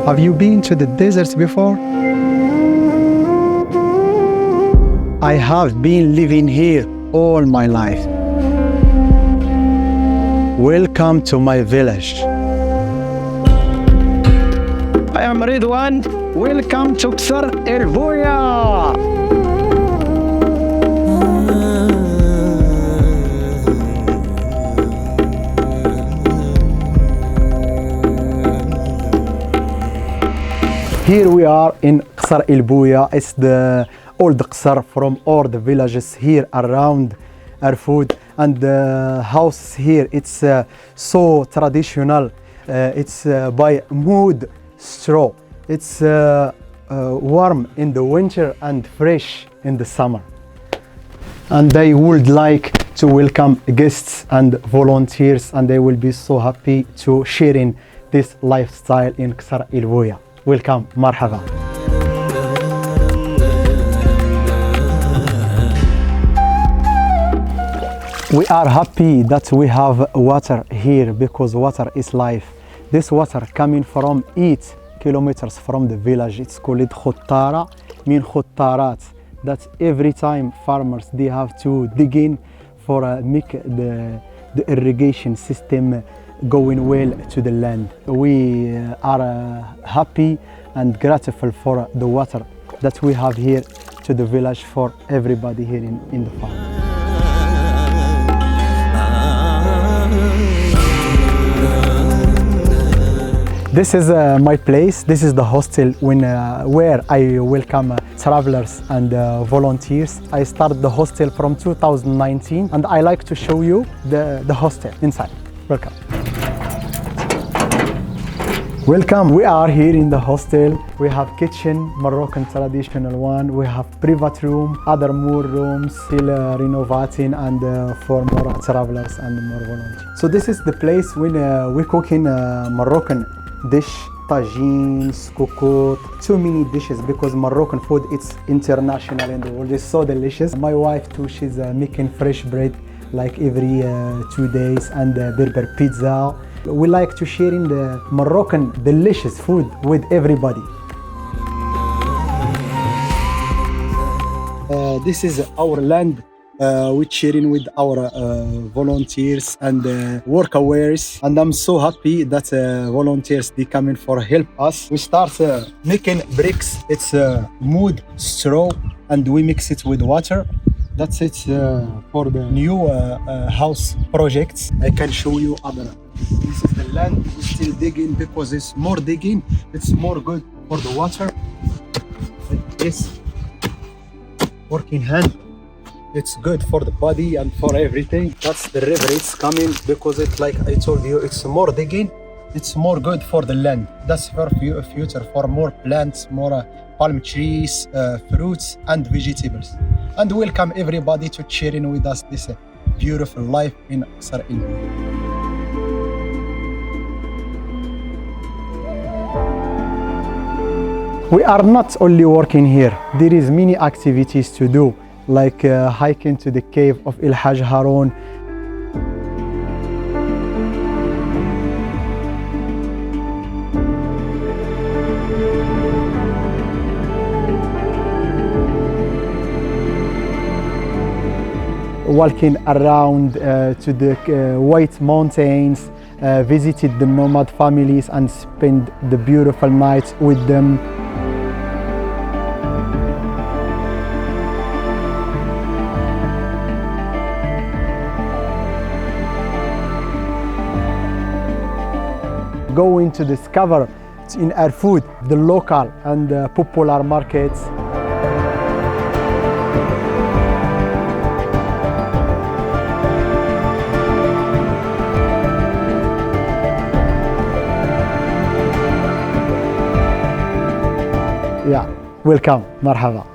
Have you been to the deserts before? I have been living here all my life. Welcome to my village. I am Redouane. Welcome to Ksar El Boya. Here we are in Ksar El Boya. It's the old Ksar from all the villages here around Erfoud. And the house here, it's so traditional. It's by wood straw. It's warm in the winter and fresh in the summer. And they would like to welcome guests and volunteers, and they will be so happy to sharing this lifestyle in Ksar El Boya. Welcome, marhaba. We are happy that we have water here because water is life. This water coming from 8 kilometers from the village. It's called Khottara, min Khottarat. That every time farmers, they have to dig in for make the irrigation system going well to the land. We are happy and grateful for the water that we have here to the village for everybody here in the farm. This is my place. This is the hostel where I welcome travelers and volunteers. I started the hostel from 2019 and I like to show you the hostel inside. Welcome. Welcome. We are here in the hostel. We have kitchen, Moroccan traditional one. We have private room, other more rooms, still renovating and for more travelers and more volunteers. So this is the place when we cook in Moroccan dish, tagines, koukout, too many dishes because Moroccan food it's international in the world. It's so delicious. My wife too, she's making fresh bread like every 2 days and Berber pizza. We like to share in the Moroccan delicious food with everybody. This is our land. We're sharing with our volunteers and workaways, and I'm so happy that volunteers they come in for help us. We start making bricks. It's wood straw, and we mix it with water. That's it for the new house projects. I can show you other. This is the land. We're still digging because it's more digging. It's more good for the water. This working hand. It's good for the body and for everything. That's the river. It's coming because it's like I told you. It's more digging. It's more good for the land. That's for future for more plants, more palm trees, fruits and vegetables. And welcome everybody to sharing with us this beautiful life in Ksar El Boya. We are not only working here. There is many activities to do, like hiking to the cave of El Hajj Haroun. Walking around to the White Mountains, visited the nomad families and spend the beautiful nights with them. Going to discover in Erfoud the local and popular markets. Yeah, welcome, marhaba.